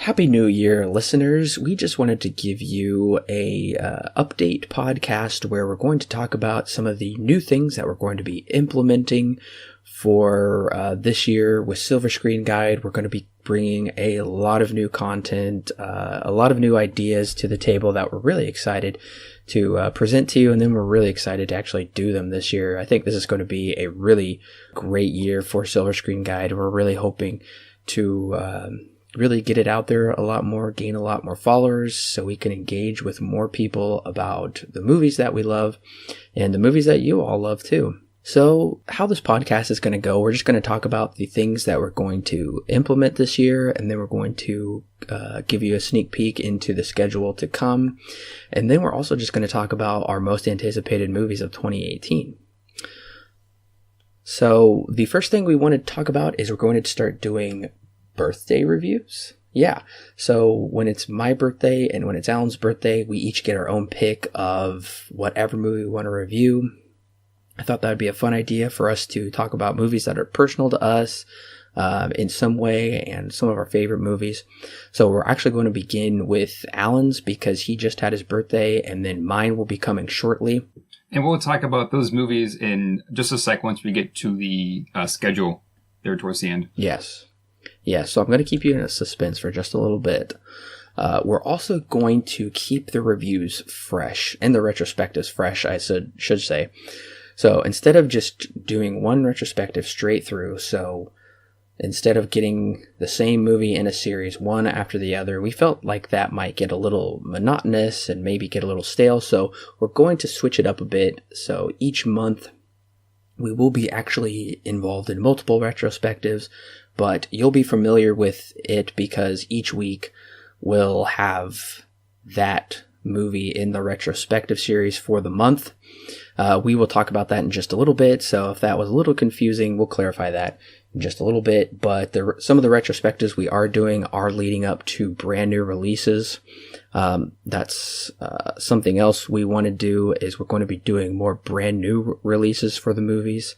Happy New Year, listeners. We just wanted to give you a update podcast where we're going to talk about some of the new things that we're going to be implementing for this year with Silver Screen Guide. We're going to be bringing a lot of new content, a lot of new ideas to the table that we're really excited to present to you, and then we're really excited to actually do them this year. I think this is going to be a really great year for Silver Screen Guide. We're really hoping to really get it out there a lot more, gain a lot more followers so we can engage with more people about the movies that we love and the movies that you all love too. So how this podcast is going to go, we're just going to talk about the things that we're going to implement this year, and then we're going to give you a sneak peek into the schedule to come. And then we're also just going to talk about our most anticipated movies of 2018. So the first thing we want to talk about is we're going to start doing birthday reviews. Yeah. So when it's my birthday and when it's Alan's birthday, we each get our own pick of whatever movie we want to review. I thought that would be a fun idea for us to talk about movies that are personal to us in some way and some of our favorite movies. So we're actually going to begin with Alan's because he just had his birthday, and then mine will be coming shortly. And we'll talk about those movies in just a sec once we get to the schedule there towards the end. Yes. Yeah, so I'm going to keep you in a suspense for just a little bit. We're also going to keep the reviews fresh, and the retrospectives fresh, I should say. So instead of just doing one retrospective straight through, so instead of getting the same movie in a series, one after the other, we felt like that might get a little monotonous and maybe get a little stale. So we're going to switch it up a bit. So each month we will be actually involved in multiple retrospectives, but you'll be familiar with it because each week we'll have that movie in the retrospective series for the month. We will talk about that in just a little bit, so if that was a little confusing, we'll clarify that in just a little bit. But some of the retrospectives we are doing are leading up to brand new releases. That's something else we want to do is we're going to be doing more brand new releases for the movies.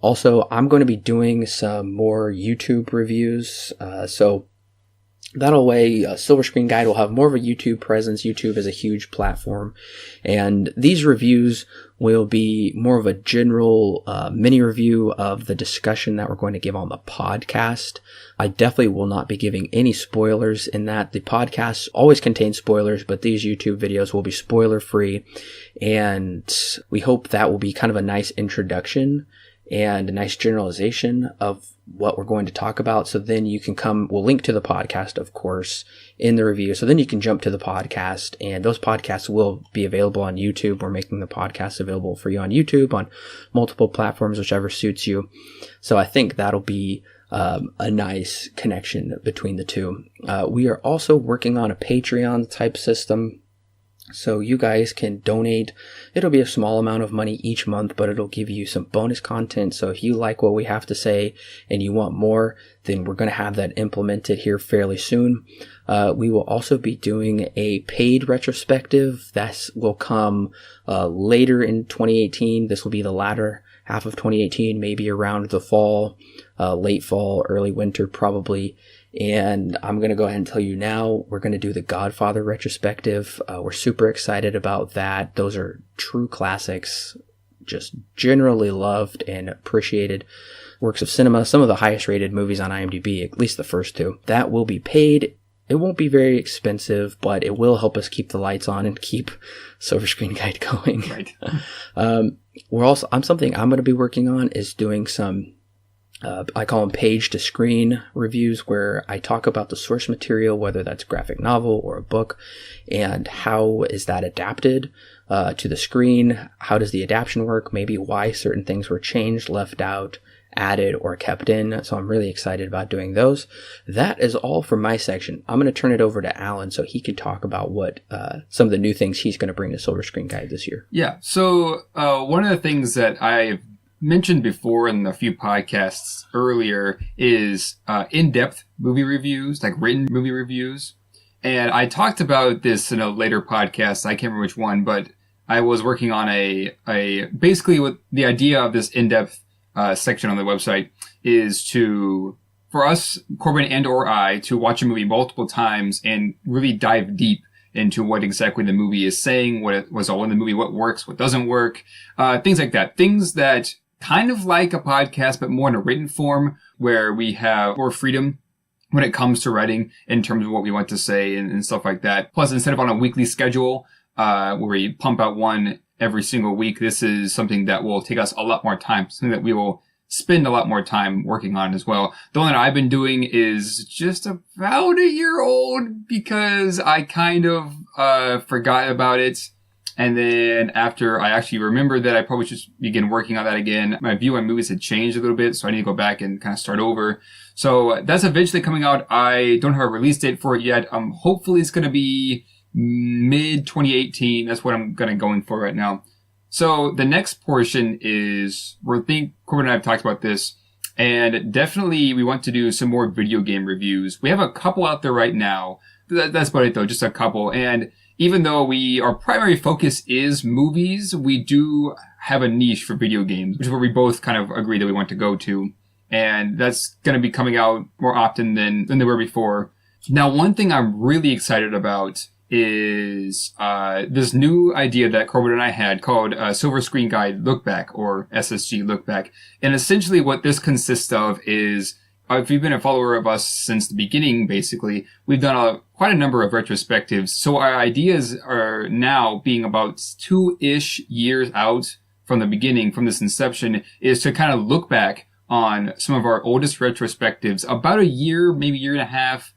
Also, I'm going to be doing some more YouTube reviews, so that way Silver Screen Guide will have more of a YouTube presence. YouTube is a huge platform, and these reviews will be more of a general mini review of the discussion that we're going to give on the podcast. I definitely will not be giving any spoilers in that. The podcast always contains spoilers, but these YouTube videos will be spoiler free, and we hope that will be kind of a nice introduction and a nice generalization of what we're going to talk about. So then you can we'll link to the podcast, of course, in the review. So then you can jump to the podcast, and those podcasts will be available on YouTube. We're making the podcast available for you on YouTube, on multiple platforms, whichever suits you. So I think that'll be a nice connection between the two. We are also working on a Patreon type system. So you guys can donate. It'll be a small amount of money each month, but it'll give you some bonus content. So if you like what we have to say and you want more, then we're going to have that implemented here fairly soon. We will also be doing a paid retrospective. That will come later in 2018. This will be the latter half of 2018, maybe around the fall, late fall, early winter probably. And I'm going to go ahead and tell you now, we're going to do the Godfather retrospective. We're super excited about that. Those are true classics, just generally loved and appreciated works of cinema. Some of the highest rated movies on IMDb, at least the first two. That will be paid. It won't be very expensive, but it will help us keep the lights on and keep Silver Screen Guide going. Right. Something I'm going to be working on is doing some I call them page to screen reviews, where I talk about the source material, whether that's a graphic novel or a book, and how is that adapted to the screen. How does the adaptation work? Maybe why certain things were changed, left out, added, or kept in. So I'm really excited about doing those. That is all for my section. I'm going to turn it over to Alan so he can talk about what some of the new things he's going to bring to Silver Screen Guide this year. Yeah. So one of the things that I've mentioned before in a few podcasts earlier is in-depth movie reviews, like written movie reviews. And I talked about this in a later podcast. I can't remember which one, but I was working on a basically what the idea of this in-depth section on the website is to for us, Corbin and or I, to watch a movie multiple times and really dive deep into what exactly the movie is saying, what it was all in the movie, what works, what doesn't work, things like that. Things that kind of like a podcast, but more in a written form where we have more freedom when it comes to writing in terms of what we want to say and stuff like that. Plus, instead of on a weekly schedule, where we pump out one every single week, this is something that will take us a lot more time, something that we will spend a lot more time working on as well. The one that I've been doing is just about a year old because I kind of forgot about it. And then after I actually remembered that I probably should begin working on that again, my view on movies had changed a little bit, so I need to go back and kind of start over. So that's eventually coming out. I don't have a release date for it yet. Hopefully it's going to be mid 2018. That's what I'm going for right now. So the next portion is, Corbin and I have talked about this, and definitely we want to do some more video game reviews. We have a couple out there right now. That's about it though, just a couple. And even though our primary focus is movies, we do have a niche for video games, which is where we both kind of agree that we want to go to. And that's going to be coming out more often than they were before. Now, one thing I'm really excited about is this new idea that Corbin and I had called Silver Screen Guide Look Back, or SSG Look Back. And essentially what this consists of is, if you've been a follower of us since the beginning, basically, we've done quite a number of retrospectives. So our ideas are now being about 2-ish years out from the beginning, from this inception, is to kind of look back on some of our oldest retrospectives about a year, maybe year and a half,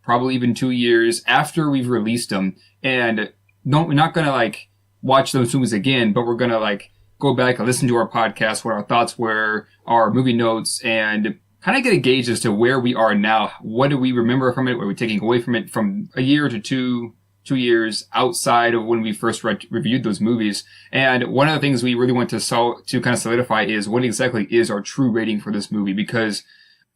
probably even 2 years after we've released them. And we're not going to watch those movies again, but we're going to go back and listen to our podcast, what our thoughts were, our movie notes, and kind of get a gauge as to where we are now. What do we remember from it? What are we taking away from it from a year to 2 years outside of when we first reviewed those movies? And one of the things we really want to kind of solidify is what exactly is our true rating for this movie, because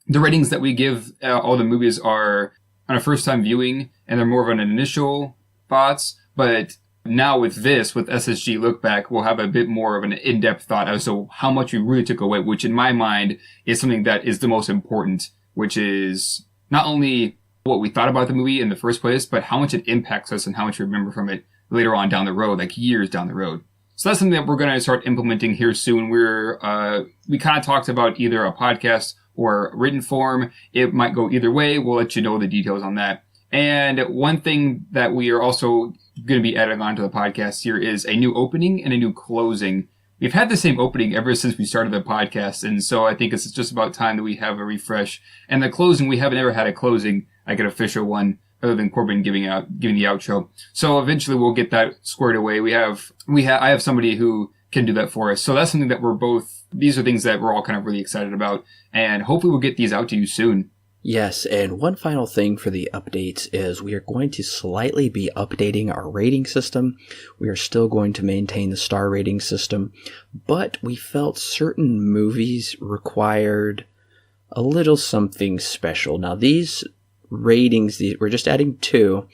the ratings that we give all the movies are on a first time viewing, and they're more of an initial thoughts. But now with SSG Look Back, we'll have a bit more of an in-depth thought as to how much we really took away, which in my mind is something that is the most important, which is not only what we thought about the movie in the first place, but how much it impacts us and how much we remember from it later on down the road, years down the road. So that's something that we're going to start implementing here soon. We kind of talked about either a podcast or written form. It might go either way. We'll let you know the details on that. And one thing that we are also going to be adding on to the podcast here is a new opening and a new closing. We've had the same opening ever since we started the podcast, and so I think it's just about time that we have a refresh. And the closing, we haven't ever had a closing, an official one, other than Corbin giving the outro. So eventually we'll get that squared away. I have somebody who can do that for us. So that's something that these are things that we're all kind of really excited about, and hopefully we'll get these out to you soon. Yes, and one final thing for the updates is we are going to slightly be updating our rating system. We are still going to maintain the star rating system, but we felt certain movies required a little something special. Now these ratings, we're just adding 2.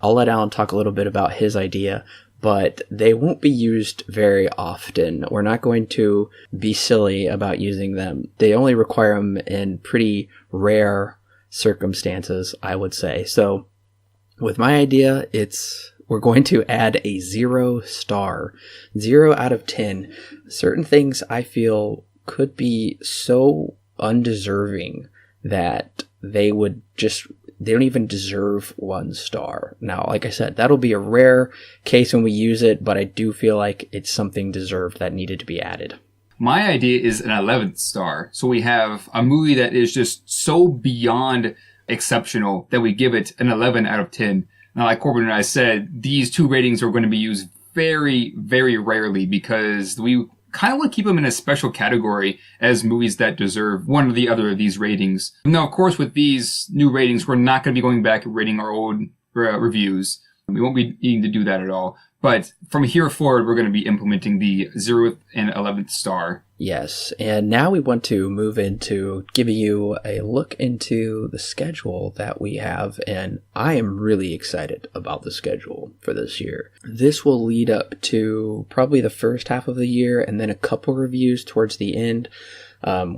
I'll let Alan talk a little bit about his idea, but they won't be used very often. We're not going to be silly about using them. They only require them in pretty rare circumstances, I would say. So with my idea, we're going to add a 0 star, 0 out of 10. Certain things I feel could be so undeserving that they don't even deserve 1 star. Now, like I said, that'll be a rare case when we use it, but I do feel like it's something deserved that needed to be added. My idea is an 11th star. So we have a movie that is just so beyond exceptional that we give it an 11 out of 10. Now, like Corbin and I said, these 2 ratings are going to be used very, very rarely because we kind of want to keep them in a special category as movies that deserve one or the other of these ratings. Now, of course, with these new ratings, we're not going to be going back and rating our old reviews. We won't be needing to do that at all. But from here forward, we're going to be implementing the 0th and 11th star. Yes, and now we want to move into giving you a look into the schedule that we have, and I am really excited about the schedule for this year. This will lead up to probably the first half of the year and then a couple reviews towards the end.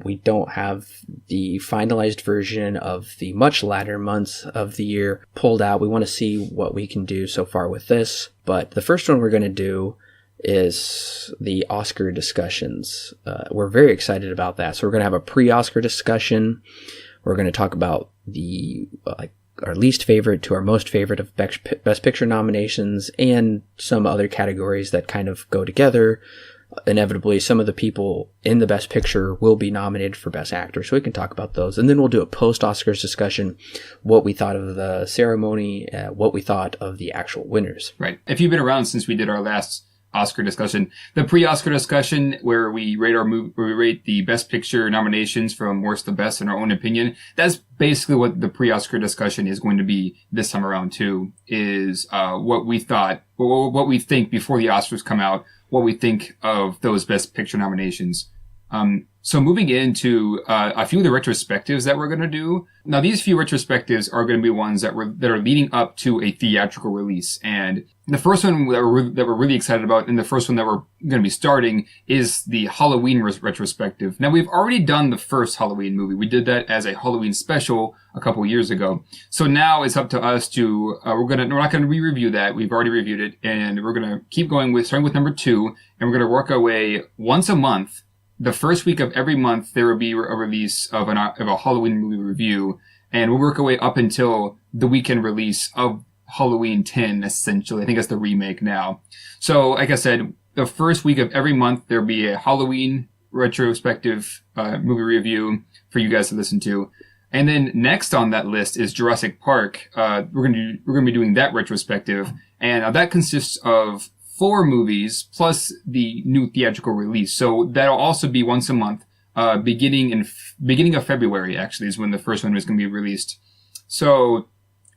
We don't have the finalized version of the much latter months of the year pulled out. We want to see what we can do so far with this. But the first one we're going to do is the Oscar discussions. We're very excited about that. So we're going to have a pre-Oscar discussion. We're going to talk about the our least favorite to our most favorite of Best Picture nominations and some other categories that kind of go together. Inevitably, some of the people in the Best Picture will be nominated for Best Actor, so we can talk about those. And then we'll do a post-Oscars discussion, what we thought of the ceremony, what we thought of the actual winners. Right. If you've been around since we did our last Oscar discussion, the pre-Oscar discussion where we rate the Best Picture nominations from worst to best in our own opinion, that's basically what the pre-Oscar discussion is going to be this time around too, is what we thought, what we think before the Oscars come out, what we think of those Best Picture nominations. So moving into a few of the retrospectives that we're going to do. Now, these few retrospectives are going to be ones that are leading up to a theatrical release. And the first one that we're really excited about, and the first one that we're going to be starting, is the Halloween retrospective. Now, we've already done the first Halloween movie. We did that as a Halloween special a couple years ago. So now it's up to us to we're not going to re-review that. We've already reviewed it, and we're going to keep going starting with number 2, and we're going to work our way once a month. The first week of every month, there will be a release of a Halloween movie review, and we'll work our way up until the weekend release of Halloween 10, essentially. I think that's the remake now. So, like I said, the first week of every month, there'll be a Halloween retrospective movie review for you guys to listen to. And then next on that list is Jurassic Park. We're going to be doing that retrospective, and that consists of 4 movies plus the new theatrical release. So that'll also be once a month, beginning of February, actually, is when the first one is going to be released. So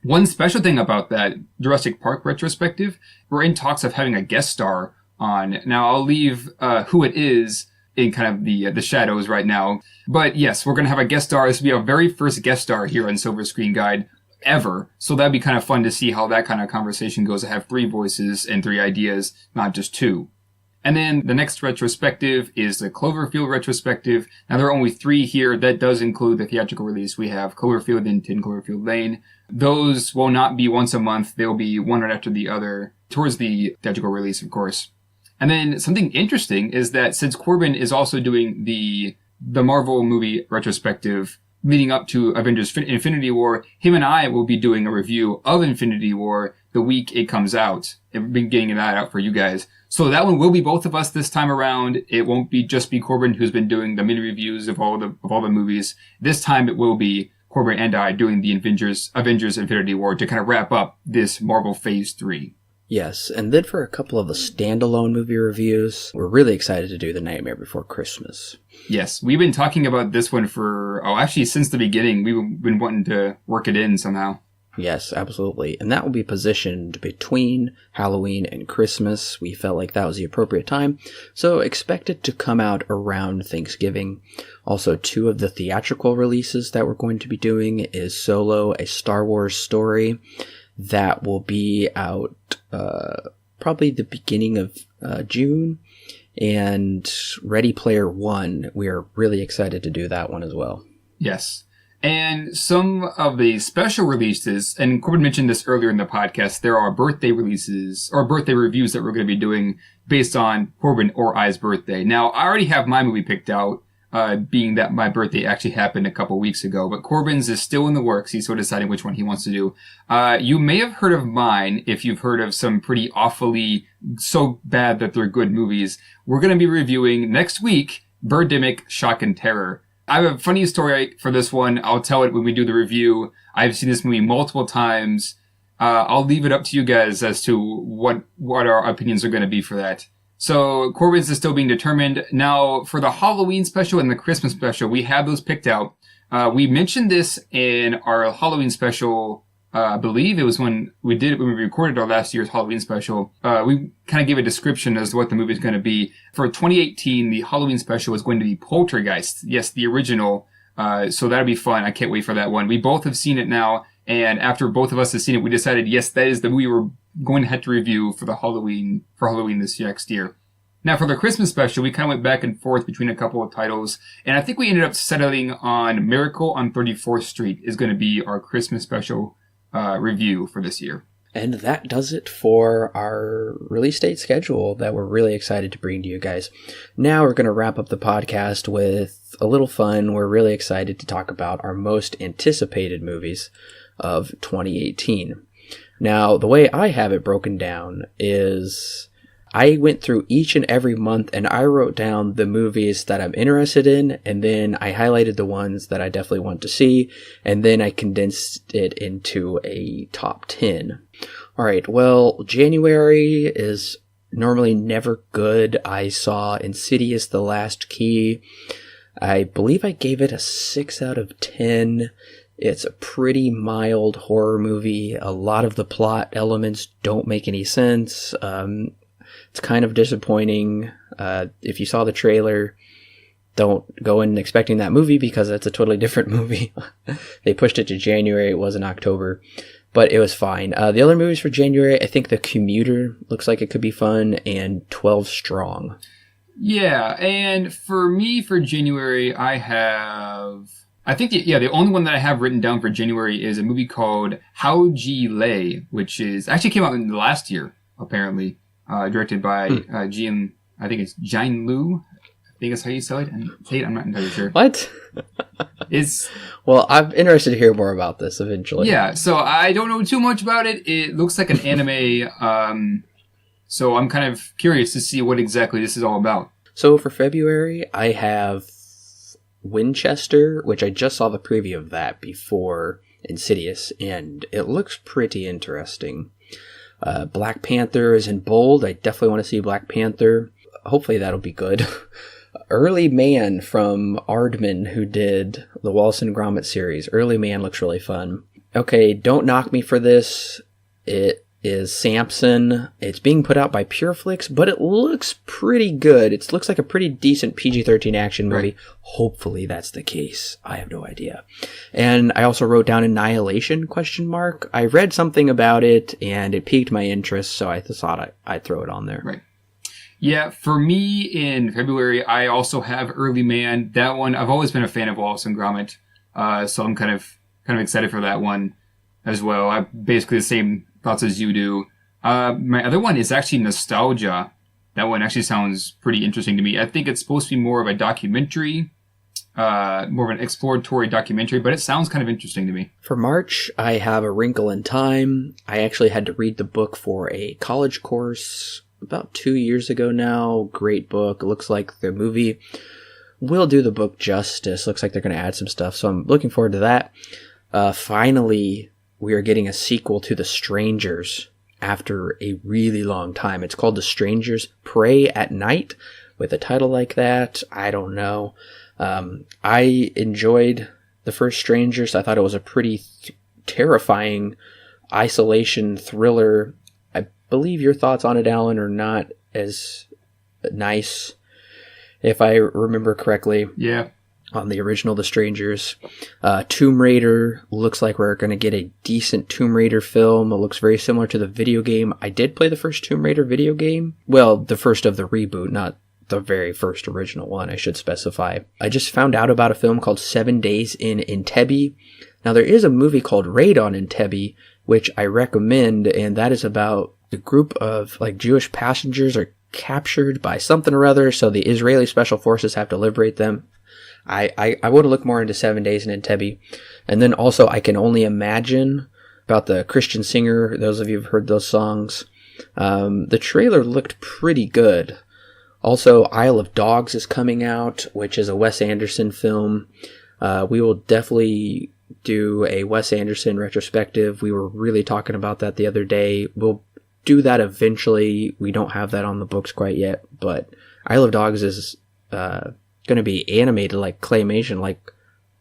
one special thing about that Jurassic Park retrospective, we're in talks of having a guest star on. Now, I'll leave who it is in kind of the shadows right now. But yes, we're going to have a guest star. This will be our very first guest star here on Silver Screen Guide ever. So that'd be kind of fun to see how that kind of conversation goes, to have 3 voices and 3 ideas, not just 2. And then the next retrospective is the Cloverfield retrospective. Now, there are only 3 here. That does include the theatrical release. We have Cloverfield and 10 Cloverfield Lane. Those will not be once a month. They'll be one right after the other towards the theatrical release, of course. And then something interesting is that since Corbin is also doing the Marvel movie retrospective leading up to Avengers Infinity War, him and I will be doing a review of Infinity War the week it comes out. I've been getting that out for you guys. So that one will be both of us this time around. It won't be just Corbin who's been doing the mini reviews of all the movies. This time it will be Corbin and I doing the Avengers Infinity War to kind of wrap up this Marvel Phase 3. Yes, and then for a couple of the standalone movie reviews, we're really excited to do The Nightmare Before Christmas. Yes, we've been talking about this one actually since the beginning. We've been wanting to work it in somehow. Yes, absolutely. And that will be positioned between Halloween and Christmas. We felt like that was the appropriate time. So expect it to come out around Thanksgiving. Also, 2 of the theatrical releases that we're going to be doing is Solo, a Star Wars story. That will be out probably the beginning of June. And Ready Player One, we are really excited to do that one as well. Yes. And some of the special releases, and Corbin mentioned this earlier in the podcast, there are birthday releases or birthday reviews that we're going to be doing based on Corbin or I's birthday. Now, I already have my movie picked out, being that my birthday actually happened a couple weeks ago, but Corbin's is still in the works. He's still deciding which one he wants to do. You may have heard of mine if you've heard of some pretty awfully so bad that they're good movies. We're going to be reviewing next week Birdemic, Shock and Terror. I have a funny story for this one. I'll tell it when we do the review. I've seen this movie multiple times. I'll leave it up to you guys as to what our opinions are going to be for that. So Corbin's is still being determined. Now, for the Halloween special and the Christmas special, we have those picked out. We mentioned this in our Halloween special. I believe it was when we recorded our last year's Halloween special. We kind of gave a description as to what the movie is going to be. For 2018, the Halloween special is going to be Poltergeist. Yes, the original. So that'll be fun. I can't wait for that one. We both have seen it now. And after both of us have seen it, we decided, yes, that is the movie we're going to have to review for Halloween this next year. Now, for the Christmas special, we kind of went back and forth between a couple of titles, and I think we ended up settling on Miracle on 34th Street is going to be our Christmas special review for this year. And that does it for our release date schedule that we're really excited to bring to you guys. Now we're going to wrap up the podcast with a little fun. We're really excited to talk about our most anticipated movies of 2018. Now, the way I have it broken down is I went through each and every month and I wrote down the movies that I'm interested in, and then I highlighted the ones that I definitely want to see, and then I condensed it into a top 10. Alright, well, January is normally never good. I saw Insidious: The Last Key. I believe I gave it a 6 out of 10. It's a pretty mild horror movie. A lot of the plot elements don't make any sense. It's kind of disappointing. If you saw the trailer, don't go in expecting that movie because it's a totally different movie. They pushed it to January. It was in October, but it was fine. The other movies for January, I think The Commuter looks like it could be fun, and 12 Strong. Yeah, and for me, for January, I think the only one that I have written down for January is a movie called How Ji Lei, which actually came out in the last year, apparently. Directed by I think it's Jin Liu. I think that's how you say it. I'm not entirely sure. What? Well, I'm interested to hear more about this eventually. Yeah, so I don't know too much about it. It looks like an anime, so I'm kind of curious to see what exactly this is all about. So for February, I have Winchester, which I just saw the preview of that before Insidious, and it looks pretty interesting. Black Panther is in bold. I definitely want to see Black Panther. Hopefully that'll be good. Early Man from Aardman, who did the Wallace and Gromit series. Early Man looks really fun. Okay, don't knock me for this. It is Samson. It's being put out by Pureflix, but it looks pretty good. It looks like a pretty decent PG-13 action movie. Right. Hopefully that's the case. I have no idea. And I also wrote down Annihilation, ? I read something about it, and it piqued my interest, so I thought I'd throw it on there. Right. Yeah, for me in February, I also have Early Man. That one, I've always been a fan of Wallace and Gromit, so I'm kind of excited for that one as well. I basically the same thoughts as you do. My other one is actually Nostalgia. That one actually sounds pretty interesting to me. I think it's supposed to be more of a documentary, more of an exploratory documentary, but it sounds kind of interesting to me. For March, I have A Wrinkle in Time. I actually had to read the book for a college course about 2 years ago now. Great book. Looks like the movie will do the book justice. Looks like they're going to add some stuff, so I'm looking forward to that. Finally, we are getting a sequel to The Strangers after a really long time. It's called The Strangers Pray at Night. With a title like that, I don't know. I enjoyed the first Strangers. I thought it was a pretty terrifying isolation thriller. I believe your thoughts on it, Alan, are not as nice, if I remember correctly. Yeah. On the original The Strangers. Tomb Raider looks like we're going to get a decent Tomb Raider film. It looks very similar to the video game. I did play the first Tomb Raider video game. Well, the first of the reboot, not the very first original one, I should specify. I just found out about a film called 7 Days in Entebbe. Now, there is a movie called Raid on Entebbe, which I recommend, and that is about a group of Jewish passengers are captured by something or other, so the Israeli special forces have to liberate them. I want to look more into 7 Days in Entebbe. And then also I Can Only Imagine, about the Christian singer. Those of you who've heard those songs. The trailer looked pretty good. Also, Isle of Dogs is coming out, which is a Wes Anderson film. We will definitely do a Wes Anderson retrospective. We were really talking about that the other day. We'll do that eventually. We don't have that on the books quite yet, but Isle of Dogs is going to be animated like claymation, like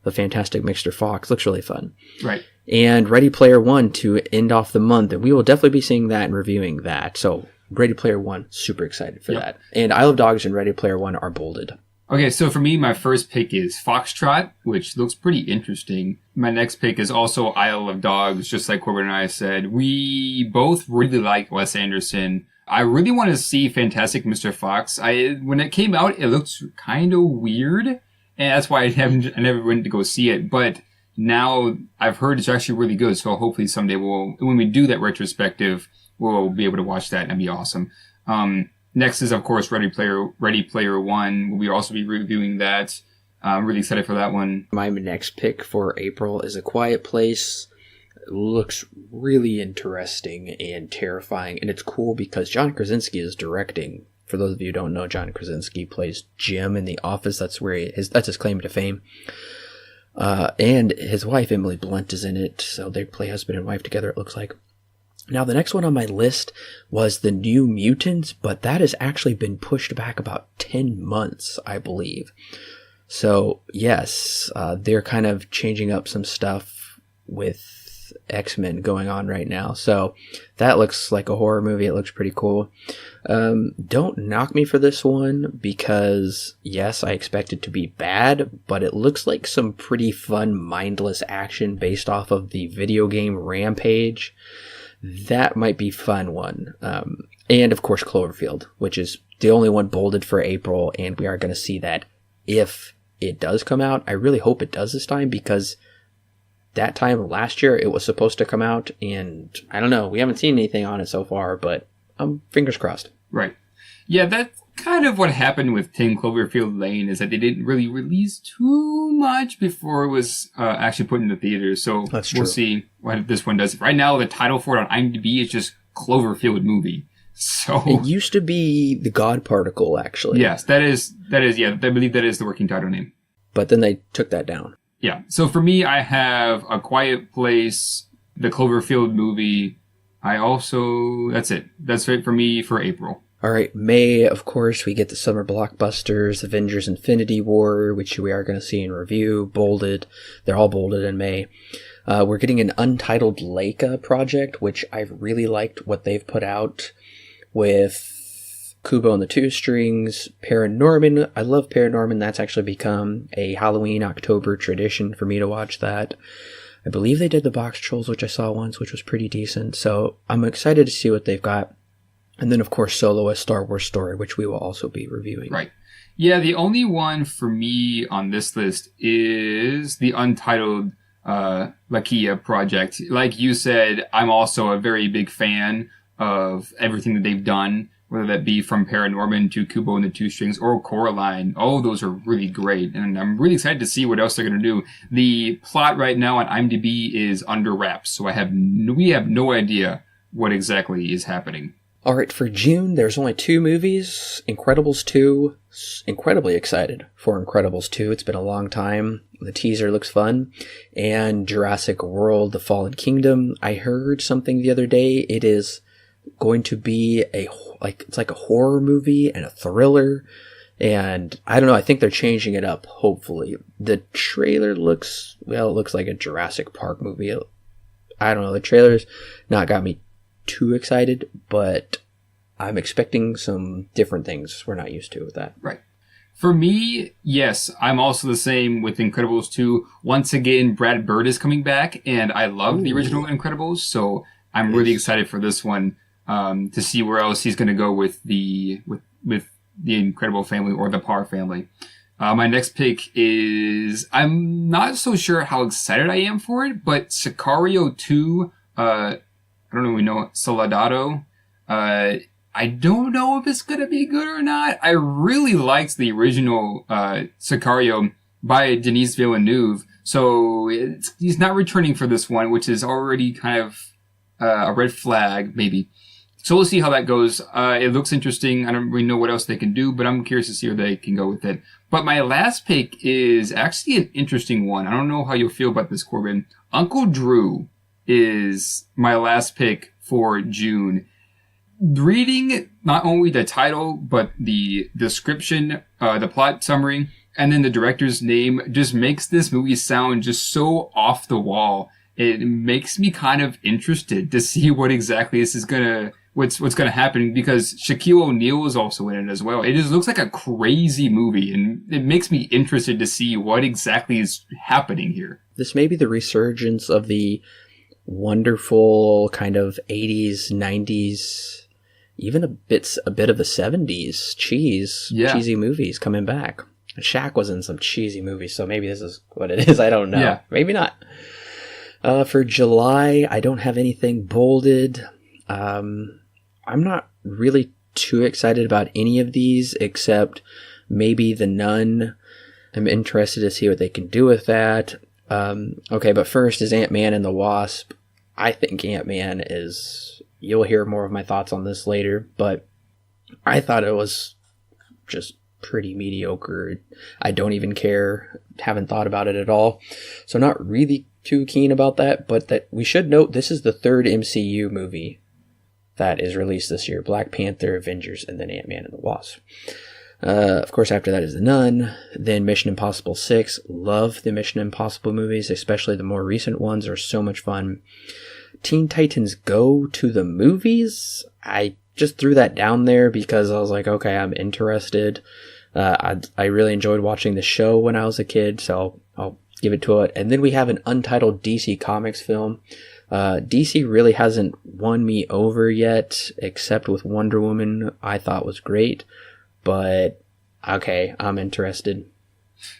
the Fantastic Mr. Fox. Looks really fun. Right. And Ready Player One to end off the month, and we will definitely be seeing that and reviewing that. So Ready Player One, super excited for that. And Isle of Dogs and Ready Player One are bolded. Okay, so for me, my first pick is Foxtrot, which looks pretty interesting. My next pick is also Isle of Dogs, just like Corbin and I said. We both really like Wes Anderson. I really want to see Fantastic Mr. Fox. When it came out, it looked kind of weird, and that's why I never went to go see it. But now I've heard it's actually really good, so hopefully someday when we do that retrospective, we'll be able to watch that, and that'd be awesome. Next is, of course, Ready Player One. We'll also be reviewing that. I'm really excited for that one. My next pick for April is A Quiet Place. It looks really interesting and terrifying, and it's cool because John Krasinski is directing. For those of you who don't know, John Krasinski plays Jim in The Office. That's his claim to fame. And his wife, Emily Blunt, is in it, so they play husband and wife together, it looks like. Now, the next one on my list was The New Mutants, but that has actually been pushed back about 10 months, I believe. So, yes, they're kind of changing up some stuff with X-Men going on right now. So, that looks like a horror movie. It looks pretty cool. Don't knock me for this one because, yes, I expect it to be bad, but it looks like some pretty fun, mindless action based off of the video game Rampage. That might be fun one. And, of course, Cloverfield, which is the only one bolded for April, and we are going to see that if it does come out. I really hope it does this time because that time last year it was supposed to come out, and I don't know, we haven't seen anything on it so far, but fingers crossed. Right. Yeah, that's kind of what happened with 10 Cloverfield Lane, is that they didn't really release too much before it was actually put in the theaters. So we'll see what this one does. Right now, the title for it on IMDb is just Cloverfield Movie. So it used to be The God Particle, actually. Yes, that is. Yeah, I believe that is the working title name. But then they took that down. Yeah. So for me, I have A Quiet Place, the Cloverfield Movie. That's it. That's it for me for April. All right, May, of course, we get the summer blockbusters, Avengers Infinity War, which we are going to see in review, bolded. They're all bolded in May. We're getting an untitled Leica project, which I've really liked what they've put out with Kubo and the Two Strings, Paranorman. I love Paranorman. That's actually become a Halloween October tradition for me to watch that. I believe they did the Box Trolls, which I saw once, which was pretty decent. So I'm excited to see what they've got. And then, of course, Solo, A Star Wars Story, which we will also be reviewing. Right. Yeah, the only one for me on this list is the untitled Lakia project. Like you said, I'm also a very big fan of everything that they've done, whether that be from Paranorman to Kubo and the Two Strings or Coraline. All those are really great, and I'm really excited to see what else they're going to do. The plot right now on IMDb is under wraps, so we have no idea what exactly is happening. All right, for June, there's only 2 movies. Incredibles 2, incredibly excited for Incredibles 2. It's been a long time. The teaser looks fun. And Jurassic World, The Fallen Kingdom. I heard something the other day. It is going to be it's like a horror movie and a thriller. And I don't know, I think they're changing it up, hopefully. The trailer looks like a Jurassic Park movie. I don't know, the trailer's not got me too excited, but I'm expecting some different things we're not used to with that. Right. For me, yes, I'm also the same with Incredibles 2. Once again, Brad Bird is coming back, and I love the original Incredibles, so I'm really excited for this one to see where else he's going to go with the Incredible family or the Parr family. My next pick is, I'm not so sure how excited I am for it, but Sicario 2, I don't know if we know it, Soldado. I don't know if it's going to be good or not. I really liked the original Sicario by Denis Villeneuve. So he's not returning for this one, which is already kind of a red flag, maybe. So we'll see how that goes. It looks interesting. I don't really know what else they can do, but I'm curious to see where they can go with it. But my last pick is actually an interesting one. I don't know how you'll feel about this, Corbin. Uncle Drew is my last pick for June. Reading not only the title, but the description, the plot summary, and then the director's name just makes this movie sound just so off the wall. It makes me kind of interested to see what exactly this is what's gonna happen, because Shaquille O'Neal is also in it as well. It just looks like a crazy movie, and it makes me interested to see what exactly is happening here. This may be the resurgence of the wonderful kind of 80s, 90s even a bit of the 70s cheesy movies coming back. Shaq was in some cheesy movies, so maybe this is what it is. I don't know. Yeah. Maybe not. For July, I don't have anything bolded. I'm not really too excited about any of these except maybe The Nun. I'm interested to see what they can do with that. Okay, but first is Ant-Man and the Wasp. I think Ant-Man is... You'll hear more of my thoughts on this later, but I thought it was just pretty mediocre. I don't even care. Haven't thought about it at all. So not really too keen about that, but that we should note this is the third MCU movie that is released this year. Black Panther, Avengers, and then Ant-Man and the Wasp. Of course, after that is The Nun, then Mission Impossible 6. Love the Mission Impossible movies, especially the more recent ones are so much fun. Teen Titans Go to the movies. I just threw that down there because I was like, okay, I'm interested. I really enjoyed watching the show when I was a kid, so I'll give it to it. And then we have an untitled DC Comics film. DC really hasn't won me over yet, except with Wonder Woman, I thought was great. But, okay, I'm interested.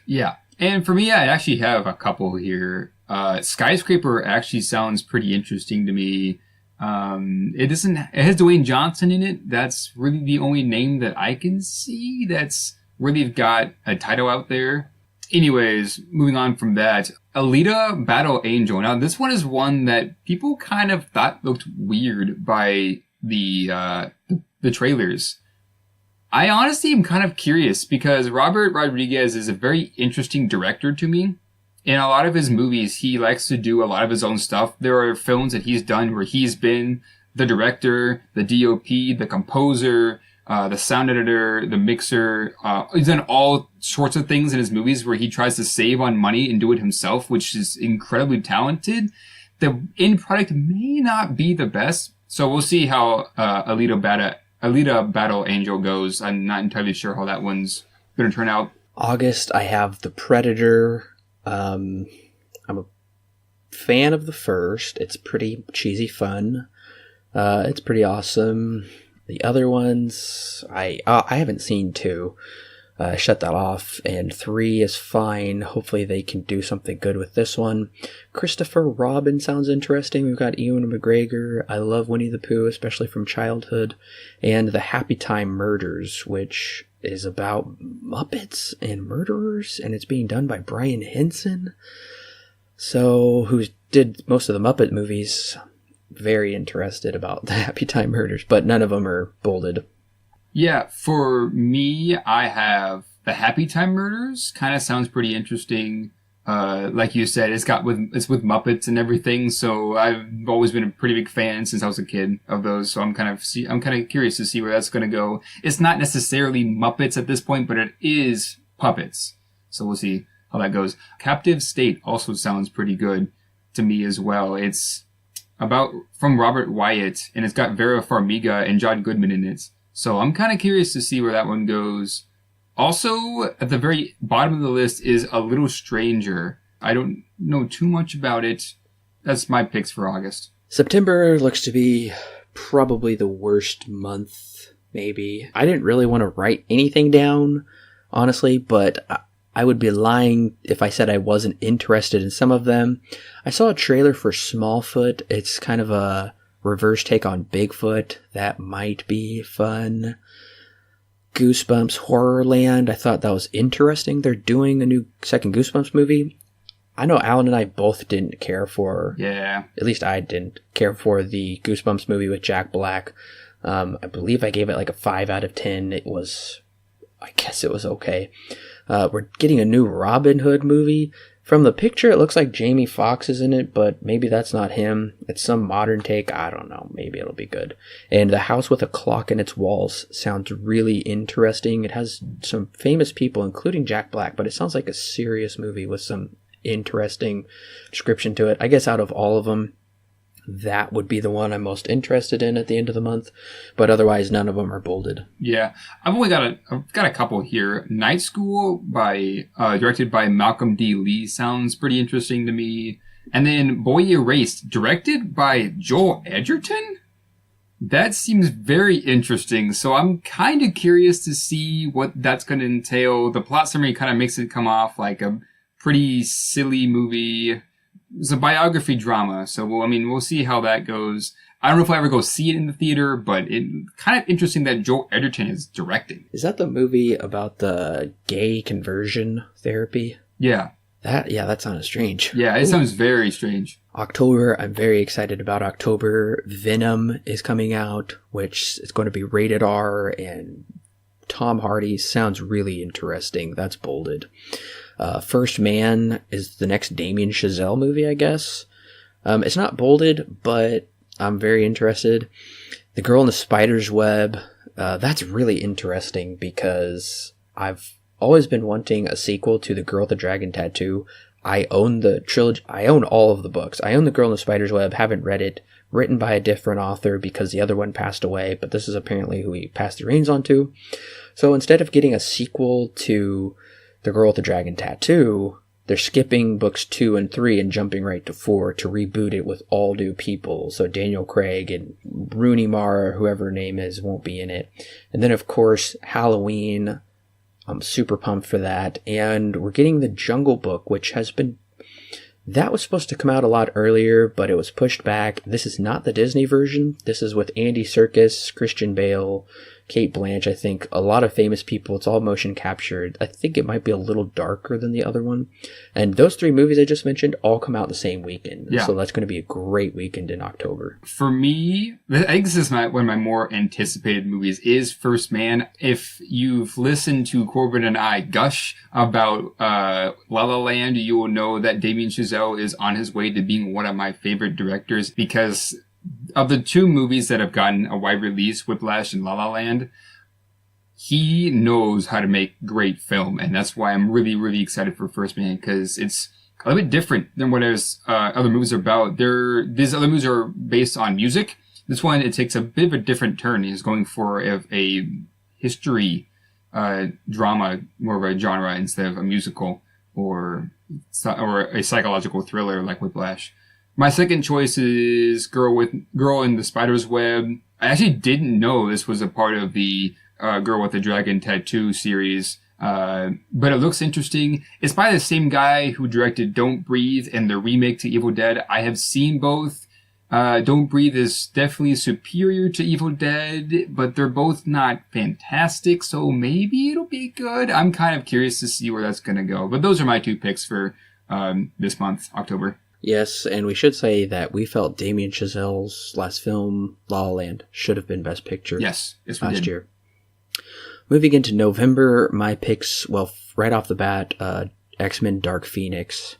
Yeah. And for me, I actually have a couple here. Skyscraper actually sounds pretty interesting to me. It has Dwayne Johnson in it. That's really the only name that I can see that's where they've got a title out there. Anyways, moving on from that, Alita Battle Angel. Now, this one is one that people kind of thought looked weird by the trailers. I honestly am kind of curious because Robert Rodriguez is a very interesting director to me. In a lot of his movies, he likes to do a lot of his own stuff. There are films that he's done where he's been the director, the DOP, the composer, the sound editor, the mixer. He's done all sorts of things in his movies where he tries to save on money and do it himself, which is incredibly talented. The end product may not be the best, so we'll see how Alita Battle Angel goes. I'm not entirely sure how that one's going to turn out. August, I have The Predator. I'm a fan of the first. It's pretty cheesy fun. It's pretty awesome. The other ones, I haven't seen 2. Shut that off. And 3 is fine. Hopefully they can do something good with this one. Christopher Robin sounds interesting. We've got Ewan McGregor. I love Winnie the Pooh, especially from childhood. And The Happy Time Murders, which is about Muppets and murderers, and it's being done by Brian Henson, who did most of the Muppet movies. Very interested about The Happy Time Murders, but none of them are bolded. Yeah, for me, I have The Happy Time Murders. Kind of sounds pretty interesting. Like you said, it's with Muppets and everything, so I've always been a pretty big fan since I was a kid of those. So I'm kind of curious to see where that's going to go. It's not necessarily Muppets at this point, but it is puppets. So we'll see how that goes. Captive State also sounds pretty good to me as well. It's from Robert Wyatt, and it's got Vera Farmiga and John Goodman in it. So I'm kind of curious to see where that one goes. Also, at the very bottom of the list is A Little Stranger. I don't know too much about it. That's my picks for August. September looks to be probably the worst month, maybe. I didn't really want to write anything down, honestly, but I would be lying if I said I wasn't interested in some of them. I saw a trailer for Smallfoot. It's kind of a reverse take on Bigfoot. That might be fun. Goosebumps Horrorland. I thought that was interesting. They're doing a new second Goosebumps movie. I know Alan and I both didn't care for... Yeah. At least I didn't care for the Goosebumps movie with Jack Black. I believe I gave it like a 5 out of 10. I guess it was okay. We're getting a new Robin Hood movie. From the picture, it looks like Jamie Foxx is in it, but maybe that's not him. It's some modern take. I don't know. Maybe it'll be good. And The House with a Clock in Its Walls sounds really interesting. It has some famous people, including Jack Black, but it sounds like a serious movie with some interesting description to it. I guess out of all of them, that would be the one I'm most interested in at the end of the month, but otherwise none of them are bolded. Yeah, I've got a couple here. Night School directed by Malcolm D. Lee sounds pretty interesting to me. And then Boy Erased, directed by Joel Edgerton? That seems very interesting. So I'm kind of curious to see what that's going to entail. The plot summary kind of makes it come off like a pretty silly movie. It's a biography drama. So, we'll see how that goes. I don't know if I'll ever go see it in the theater, but it's kind of interesting that Joel Edgerton is directing. Is that the movie about the gay conversion therapy? Yeah. That sounds strange. Yeah, it sounds very strange. October, I'm very excited about October. Venom is coming out, which is going to be rated R, and Tom Hardy sounds really interesting. That's bolded. First Man is the next Damien Chazelle movie, I guess. It's not bolded, but I'm very interested. The Girl in the Spider's Web, that's really interesting because I've always been wanting a sequel to The Girl with the Dragon Tattoo. I own the trilogy. I own all of the books. I own The Girl in the Spider's Web, haven't read it. Written by a different author because the other one passed away, but this is apparently who he passed the reins on to. So instead of getting a sequel to The Girl with the Dragon Tattoo, they're skipping books 2 and 3 and jumping right to 4 to reboot it with all new people. So Daniel Craig and Rooney Mara, whoever her name is, won't be in it. And then, of course, Halloween. I'm super pumped for that. And we're getting the Jungle Book, which that was supposed to come out a lot earlier, but it was pushed back. This is not the Disney version. This is with Andy Serkis, Christian Bale, Cate Blanchett, I think. A lot of famous people. It's all motion captured. I think it might be a little darker than the other one. And those 3 movies I just mentioned all come out the same weekend. Yeah. So that's going to be a great weekend in October. For me, I think this is one of my more anticipated movies is First Man. If you've listened to Corbin and I gush about La La Land, you will know that Damien Chazelle is on his way to being one of my favorite directors because of the 2 movies that have gotten a wide release, Whiplash and La La Land, he knows how to make great film. And that's why I'm really, really excited for First Man, because it's a little bit different than what other movies are about. These other movies are based on music. This one, it takes a bit of a different turn. He's going for a history drama, more of a genre instead of a musical or a psychological thriller like Whiplash. My second choice is Girl in the Spider's Web. I actually didn't know this was a part of the Girl with the Dragon Tattoo series, but it looks interesting. It's by the same guy who directed Don't Breathe and the remake to Evil Dead. I have seen both. Don't Breathe is definitely superior to Evil Dead, but they're both not fantastic, so maybe it'll be good. I'm kind of curious to see where that's going to go. But those are my 2 picks for this month, October. Yes, and we should say that we felt Damien Chazelle's last film, La La Land, should have been Best Picture. Yes, last year. Moving into November, my picks, right off the bat, X-Men Dark Phoenix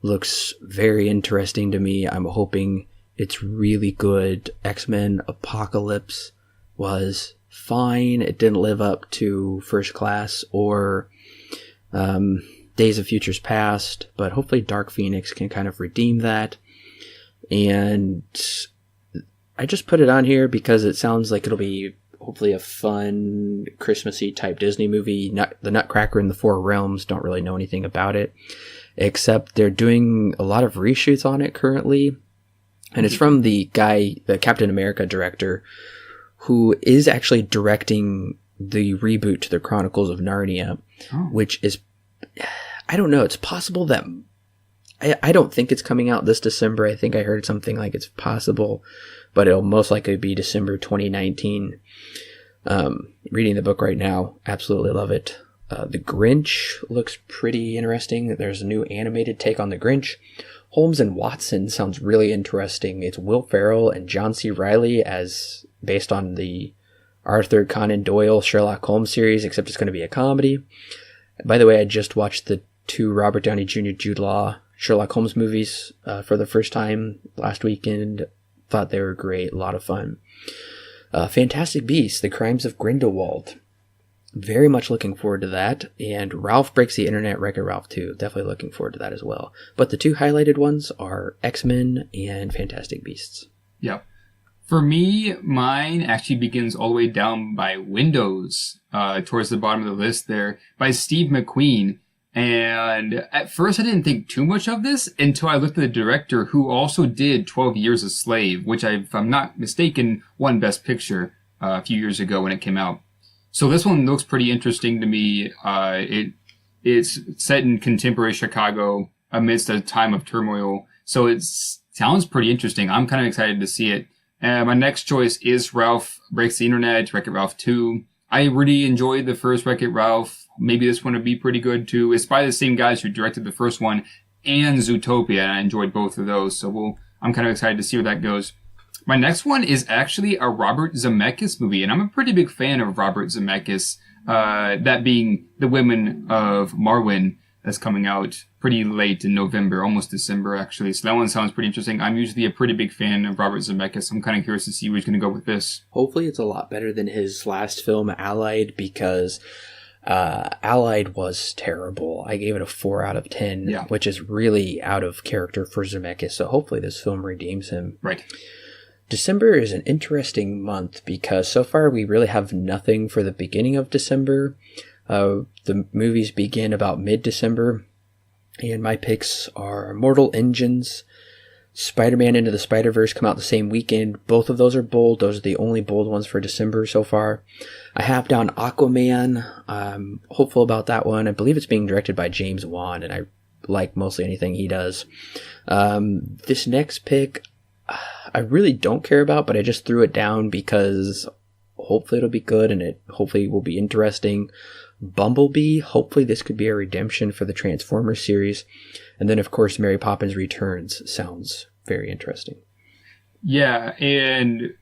looks very interesting to me. I'm hoping it's really good. X-Men Apocalypse was fine. It didn't live up to First Class or Days of Futures Past, but hopefully Dark Phoenix can kind of redeem that. And I just put it on here because it sounds like it'll be hopefully a fun Christmassy type Disney movie. The Nutcracker in the Four Realms, don't really know anything about it, except they're doing a lot of reshoots on it currently. And it's from the Captain America director, who is actually directing the reboot to the Chronicles of Narnia, which is, I don't know, it's possible that, I don't think it's coming out this December. I think I heard something like it's possible, but it'll most likely be December 2019. Reading the book right now, absolutely love it. The Grinch looks pretty interesting. There's a new animated take on The Grinch. Holmes and Watson sounds really interesting. It's Will Ferrell and John C. Reilly as based on the Arthur Conan Doyle Sherlock Holmes series, except it's going to be a comedy. By the way, I just watched the 2 Robert Downey Jr. Jude Law Sherlock Holmes movies for the first time last weekend. Thought they were great, a lot of fun. Fantastic Beasts, The Crimes of Grindelwald. Very much looking forward to that. And Ralph Breaks the Internet, Wreck-It Ralph 2. Definitely looking forward to that as well. But the 2 highlighted ones are X-Men and Fantastic Beasts. Yep. For me, mine actually begins all the way down by Windows, towards the bottom of the list there, by Steve McQueen. And at first I didn't think too much of this until I looked at the director who also did 12 Years a Slave, which if I'm not mistaken, won Best Picture a few years ago when it came out. So this one looks pretty interesting to me. It's set in contemporary Chicago amidst a time of turmoil. So it sounds pretty interesting. I'm kind of excited to see it. My next choice is Ralph Breaks the Internet, Wreck-It Ralph 2. I really enjoyed the first Wreck-It Ralph. Maybe this one would be pretty good too. It's by the same guys who directed the first one and Zootopia, and I enjoyed both of those. So I'm kind of excited to see where that goes. My next one is actually a Robert Zemeckis movie, and I'm a pretty big fan of Robert Zemeckis, that being The Women of Marwen, that's coming out pretty late in November, almost December actually. So that one sounds pretty interesting. I'm usually a pretty big fan of Robert Zemeckis. I'm kind of curious to see where he's going to go with this. Hopefully it's a lot better than his last film, Allied, because Allied was terrible. I gave it a 4 out of 10, which is really out of character for Zemeckis. So hopefully this film redeems him. Right. December is an interesting month because so far we really have nothing for the beginning of December. The movies begin about mid-December, and my picks are Mortal Engines, Spider-Man Into the Spider-Verse come out the same weekend. Both of those are bold. Those are the only bold ones for December so far. I have down Aquaman. I'm hopeful about that one. I believe it's being directed by James Wan, and I like mostly anything he does. This next pick, I really don't care about, but I just threw it down because hopefully it'll be good and it hopefully will be interesting. Bumblebee, hopefully this could be a redemption for the Transformers series. And then, of course, Mary Poppins Returns sounds very interesting. Yeah, and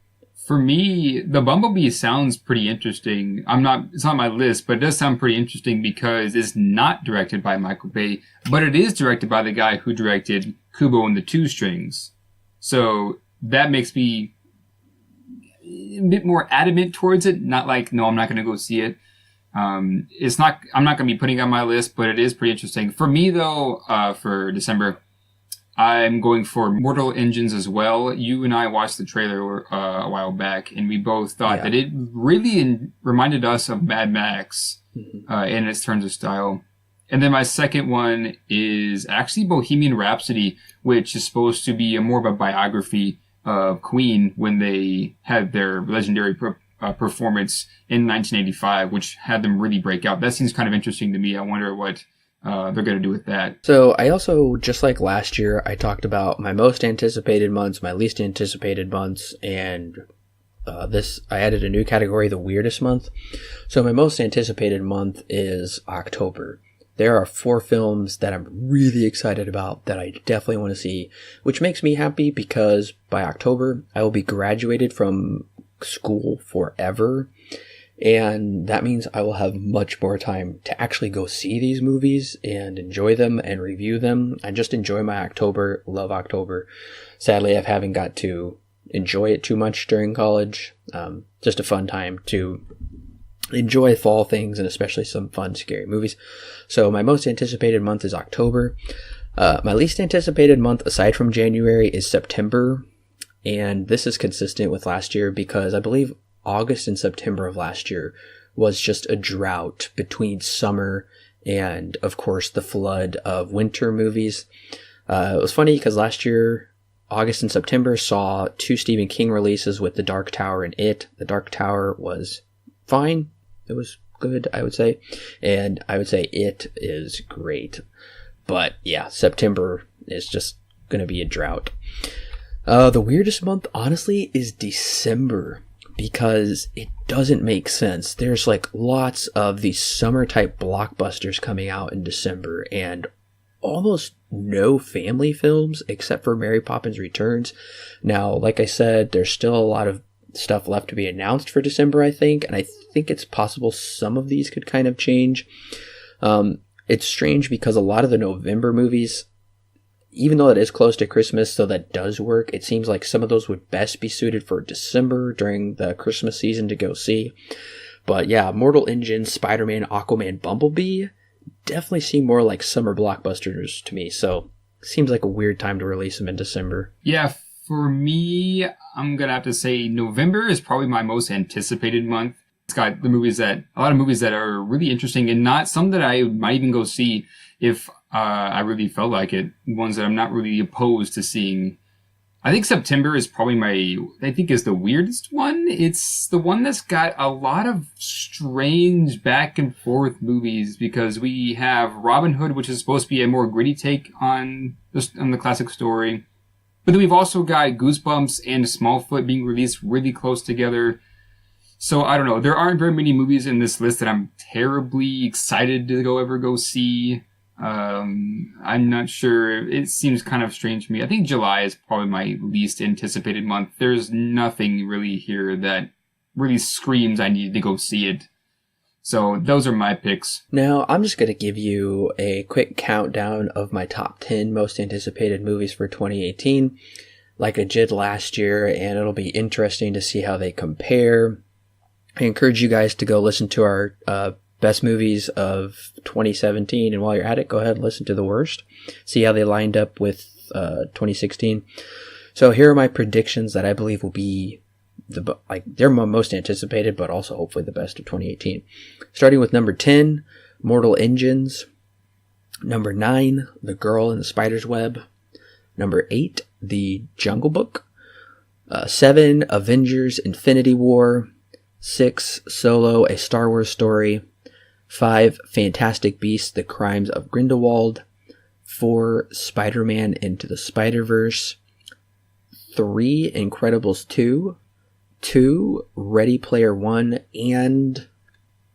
for me, the Bumblebee sounds pretty interesting. It's not on my list, but it does sound pretty interesting because it's not directed by Michael Bay, but it is directed by the guy who directed Kubo and the Two Strings. So that makes me a bit more adamant towards it. Not like, no, I'm not going to go see it. I'm not going to be putting it on my list, but it is pretty interesting. For me, though, for December, I'm going for Mortal Engines as well. You and I watched the trailer a while back, and we both thought that it really reminded us of Mad Max in its terms of style. And then my second one is actually Bohemian Rhapsody, which is supposed to be more of a biography of Queen when they had their legendary performance in 1985, which had them really break out. That seems kind of interesting to me. I wonder what they're going to do with that. So I also, just like last year, I talked about my most anticipated months, my least anticipated months, and I added a new category, the weirdest month. So my most anticipated month is October. There are 4 films that I'm really excited about that I definitely want to see, which makes me happy because by October, I will be graduated from school forever. And that means I will have much more time to actually go see these movies and enjoy them and review them. I just enjoy my October, love October. Sadly, I haven't got to enjoy it too much during college. Just a fun time to enjoy fall things and especially some fun, scary movies. So my most anticipated month is October. My least anticipated month, aside from January, is September. And this is consistent with last year because I believe August and September of last year was just a drought between summer and, of course, the flood of winter movies. It was funny because last year, August and September saw 2 Stephen King releases with The Dark Tower and It. The Dark Tower was fine. It was good, I would say. And I would say It is great. But yeah, September is just going to be a drought. The weirdest month, honestly, is December because it doesn't make sense. There's like lots of these summer type blockbusters coming out in December and almost no family films except for Mary Poppins Returns. Now, like I said, there's still a lot of stuff left to be announced for December, I think, and I think it's possible some of these could kind of change. It's strange because a lot of the November movies, even though it is close to Christmas, so that does work, it seems like some of those would best be suited for December during the Christmas season to go see. But yeah, Mortal Engines, Spider-Man, Aquaman, Bumblebee definitely seem more like summer blockbusters to me, so seems like a weird time to release them in December. Yeah, for me, I'm going to have to say November is probably my most anticipated month. It's got a lot of movies that are really interesting and not some that I might even go see if I really felt like it. Ones that I'm not really opposed to seeing. I think September is probably is the weirdest one. It's the one that's got a lot of strange back and forth movies because we have Robin Hood, which is supposed to be a more gritty take on the classic story. But then we've also got Goosebumps and Smallfoot being released really close together. So I don't know. There aren't very many movies in this list that I'm terribly excited to ever go see. I'm not sure. It seems kind of strange to me. I think July is probably my least anticipated month. There's nothing really here that really screams I need to go see it. So those are my picks. Now, I'm just going to give you a quick countdown of my top 10 most anticipated movies for 2018, like I did last year, and it'll be interesting to see how they compare. I encourage you guys to go listen to our best movies of 2017, and while you're at it, go ahead and listen to the worst. See how they lined up with 2016. So here are my predictions that I believe will be they're my most anticipated, but also hopefully the best of 2018. Starting with number 10, Mortal Engines. Number 9, The Girl in the Spider's Web. Number 8, The Jungle Book. 7, Avengers Infinity War. 6, Solo, A Star Wars Story. 5, Fantastic Beasts, The Crimes of Grindelwald. 4, Spider-Man Into the Spider-Verse. 3, Incredibles 2. 2, Ready Player One. And,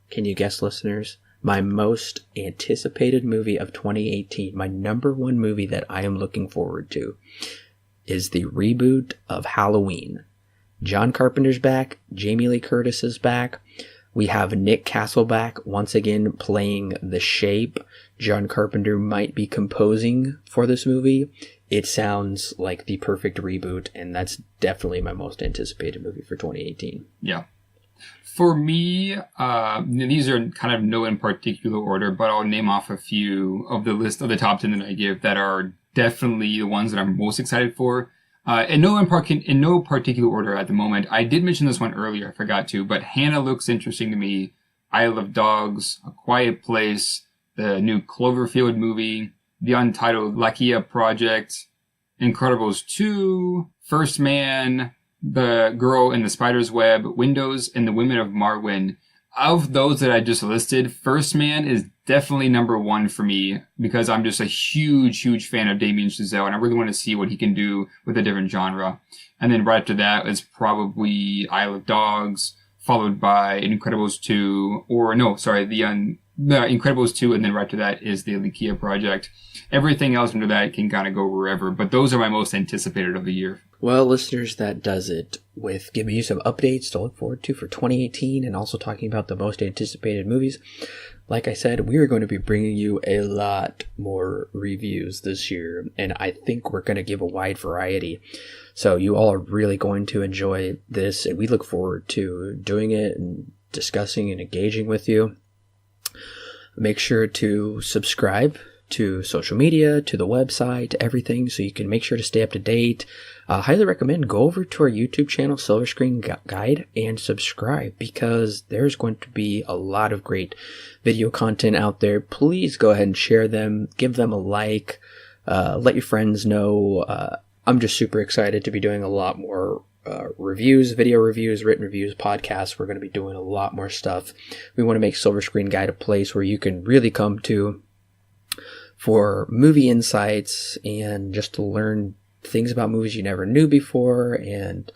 can you guess, listeners, my most anticipated movie of 2018, my number one movie that I am looking forward to, is the reboot of Halloween. John Carpenter's back. Jamie Lee Curtis is back. We have Nick Castle back, once again playing the Shape John Carpenter might be composing for this movie. It sounds like the perfect reboot, and that's definitely my most anticipated movie for 2018. Yeah. For me, these are kind of no in particular order, but I'll name off a few of the list of the top 10 that I give that are definitely the ones that I'm most excited for. In no particular order at the moment. I did mention this one earlier, I forgot to, but Hannah looks interesting to me. Isle of Dogs, A Quiet Place, the new Cloverfield movie, the untitled Lakia Project, Incredibles 2, First Man, The Girl in the Spider's Web, Windows, and The Women of Marwen. Of those that I just listed, First Man is definitely number one for me because I'm just a huge fan of Damien Chazelle, and I really want to see what he can do with a different genre. And then right after that is probably Isle of Dogs, followed by Incredibles 2, the Incredibles 2, and then right after that is the Lakia Project. Everything else under that can kind of go wherever, but those are my most anticipated of the year. Well, listeners, that does it with giving you some updates to look forward to for 2018 and also talking about the most anticipated movies. Like I said, we are going to be bringing you a lot more reviews this year, and I think we're going to give a wide variety. So you all are really going to enjoy this, and we look forward to doing it and discussing and engaging with you. Make sure to subscribe to social media, to the website, to everything, so you can make sure to stay up to date. Highly recommend go over to our YouTube channel, Silver Screen Guide, and subscribe because there's going to be a lot of great video content out there. Please go ahead and share them, give them a like, let your friends know. I'm just super excited to be doing a lot more reviews, video reviews, written reviews, podcasts. We're going to be doing a lot more stuff. We want to make Silver Screen Guide a place where you can really come to for movie insights and just to learn things about movies you never knew before, and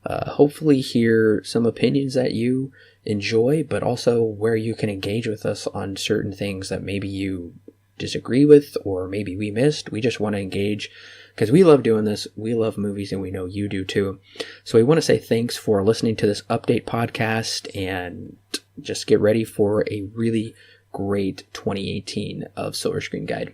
hopefully hear some opinions that you enjoy, but also where you can engage with us on certain things that maybe you disagree with or maybe we missed. We just want to engage because we love doing this. We love movies, and we know you do too. So we want to say thanks for listening to this update podcast, and just get ready for a really great 2018 of Silver Screen Guide.